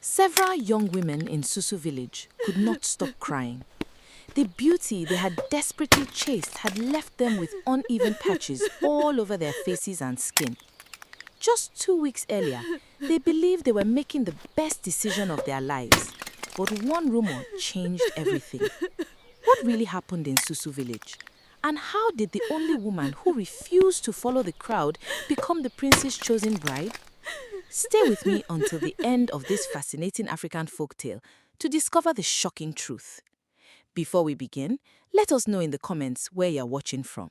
Several young women in Susu village could not stop crying. The beauty they had desperately chased had left them with uneven patches all over their faces and skin. Just 2 weeks earlier, they believed they were making the best decision of their lives. But one rumor changed everything. What really happened in Susu village? And how did the only woman who refused to follow the crowd become the prince's chosen bride? Stay with me until the end of this fascinating African folktale to discover the shocking truth. Before we begin, let us know in the comments where you're watching from.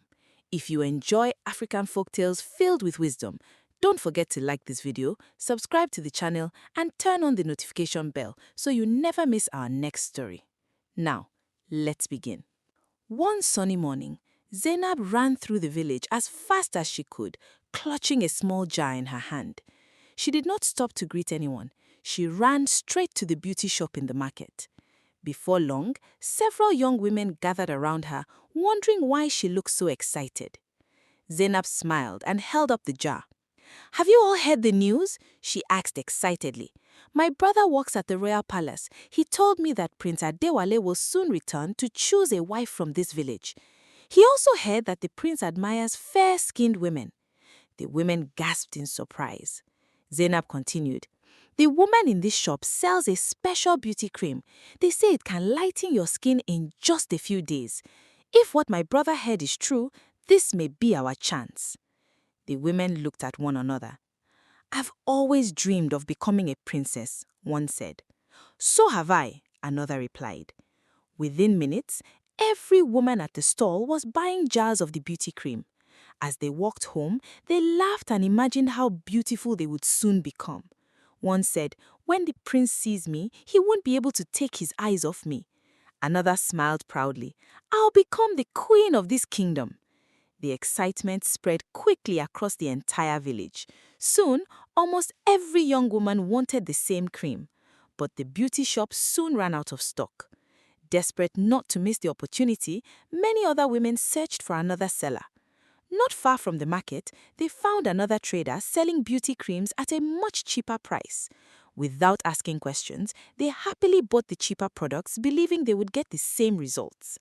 If you enjoy African folktales filled with wisdom, don't forget to like this video, subscribe to the channel, and turn on the notification bell so you never miss our next story. Now, let's begin. One sunny morning, Zainab ran through the village as fast as she could, clutching a small jar in her hand. She did not stop to greet anyone. She ran straight to the beauty shop in the market. Before long, several young women gathered around her, wondering why she looked so excited. Zainab smiled and held up the jar. "Have you all heard the news?" she asked excitedly. "My brother works at the royal palace. He told me that Prince Adewale will soon return to choose a wife from this village. He also heard that the prince admires fair-skinned women." The women gasped in surprise. Zainab continued, "The woman in this shop sells a special beauty cream. They say it can lighten your skin in just a few days. If what my brother heard is true, this may be our chance." The women looked at one another. "I've always dreamed of becoming a princess," one said. "So have I," another replied. Within minutes, every woman at the stall was buying jars of the beauty cream. As they walked home, they laughed and imagined how beautiful they would soon become. One said, "When the prince sees me, he won't be able to take his eyes off me." Another smiled proudly, "I'll become the queen of this kingdom." The excitement spread quickly across the entire village. Soon, almost every young woman wanted the same cream. But the beauty shop soon ran out of stock. Desperate not to miss the opportunity, many other women searched for another seller. Not far from the market, they found another trader selling beauty creams at a much cheaper price. Without asking questions, they happily bought the cheaper products, believing they would get the same results.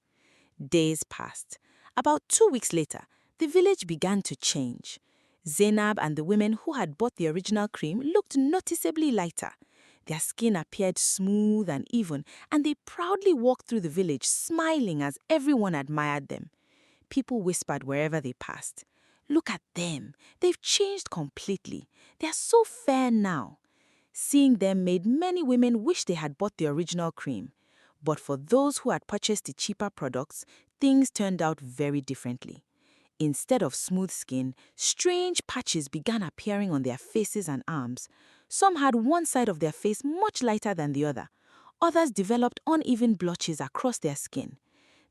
Days passed. About 2 weeks later, the village began to change. Zainab and the women who had bought the original cream looked noticeably lighter. Their skin appeared smooth and even, and they proudly walked through the village, smiling as everyone admired them. People whispered wherever they passed, "Look at them. They've changed completely. They're so fair now." Seeing them made many women wish they had bought the original cream. But for those who had purchased the cheaper products, things turned out very differently. Instead of smooth skin, strange patches began appearing on their faces and arms. Some had one side of their face much lighter than the other. Others developed uneven blotches across their skin.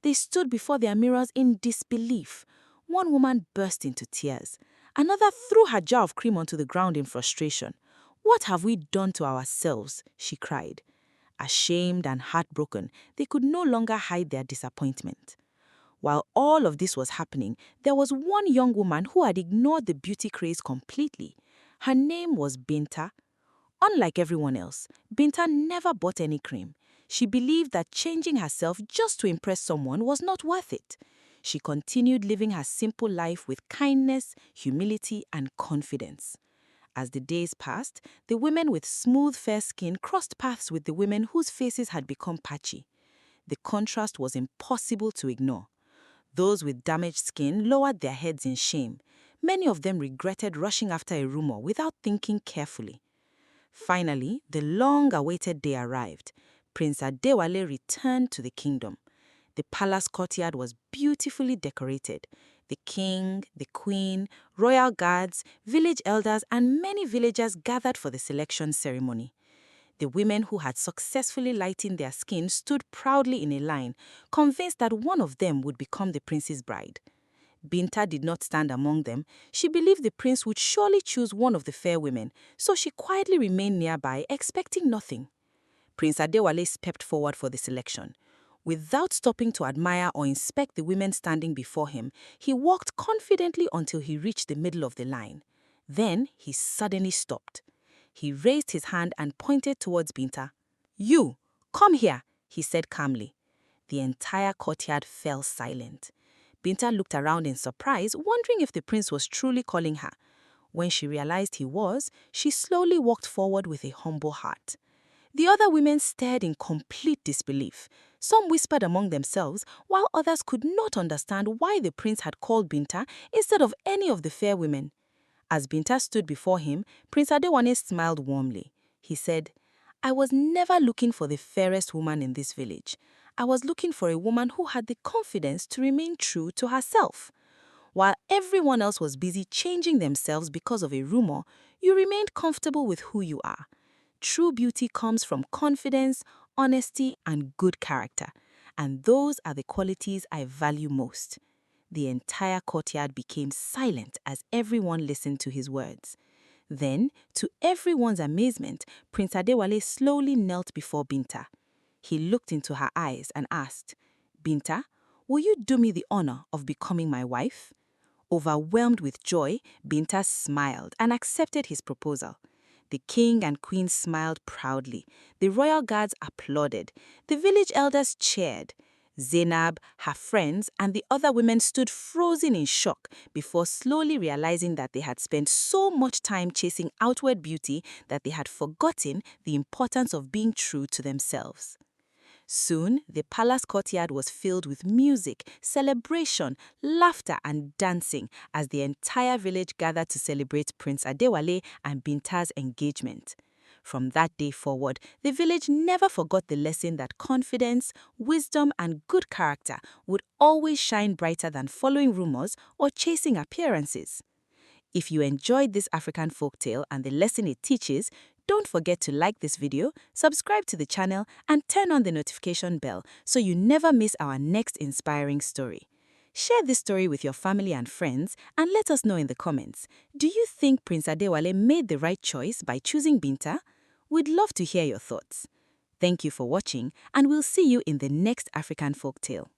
They stood before their mirrors in disbelief. One woman burst into tears. Another threw her jar of cream onto the ground in frustration. "What have we done to ourselves?" she cried. Ashamed and heartbroken, they could no longer hide their disappointment. While all of this was happening, there was one young woman who had ignored the beauty craze completely. Her name was Binta. Unlike everyone else, Binta never bought any cream. She believed that changing herself just to impress someone was not worth it. She continued living her simple life with kindness, humility, and confidence. As the days passed, the women with smooth, fair skin crossed paths with the women whose faces had become patchy. The contrast was impossible to ignore. Those with damaged skin lowered their heads in shame. Many of them regretted rushing after a rumor without thinking carefully. Finally, the long-awaited day arrived. Prince Adewale returned to the kingdom. The palace courtyard was beautifully decorated. The king, the queen, royal guards, village elders, and many villagers gathered for the selection ceremony. The women who had successfully lightened their skin stood proudly in a line, convinced that one of them would become the prince's bride. Binta did not stand among them. She believed the prince would surely choose one of the fair women, so she quietly remained nearby, expecting nothing. Prince Adewale stepped forward for the selection. Without stopping to admire or inspect the women standing before him, he walked confidently until he reached the middle of the line. Then he suddenly stopped. He raised his hand and pointed towards Binta. "You, come here," he said calmly. The entire courtyard fell silent. Binta looked around in surprise, wondering if the prince was truly calling her. When she realized he was, she slowly walked forward with a humble heart. The other women stared in complete disbelief. Some whispered among themselves, while others could not understand why the prince had called Binta instead of any of the fair women. As Binta stood before him, Prince Adewale smiled warmly. He said, "I was never looking for the fairest woman in this village. I was looking for a woman who had the confidence to remain true to herself. While everyone else was busy changing themselves because of a rumor, you remained comfortable with who you are. True beauty comes from confidence, honesty, and good character, and those are the qualities I value most." The entire courtyard became silent as everyone listened to his words. Then, to everyone's amazement, Prince Adewale slowly knelt before Binta. He looked into her eyes and asked, "Binta, will you do me the honor of becoming my wife?" Overwhelmed with joy, Binta smiled and accepted his proposal. The king and queen smiled proudly. The royal guards applauded. The village elders cheered. Zainab, her friends, and the other women stood frozen in shock before slowly realizing that they had spent so much time chasing outward beauty that they had forgotten the importance of being true to themselves. Soon, the palace courtyard was filled with music, celebration, laughter, and dancing as the entire village gathered to celebrate Prince Adewale and Binta's engagement. From that day forward, the village never forgot the lesson that confidence, wisdom, and good character would always shine brighter than following rumors or chasing appearances. If you enjoyed this African folktale and the lesson it teaches, don't forget to like this video, subscribe to the channel, and turn on the notification bell so you never miss our next inspiring story. Share this story with your family and friends and let us know in the comments. Do you think Prince Adewale made the right choice by choosing Binta? We'd love to hear your thoughts. Thank you for watching, and we'll see you in the next African folktale.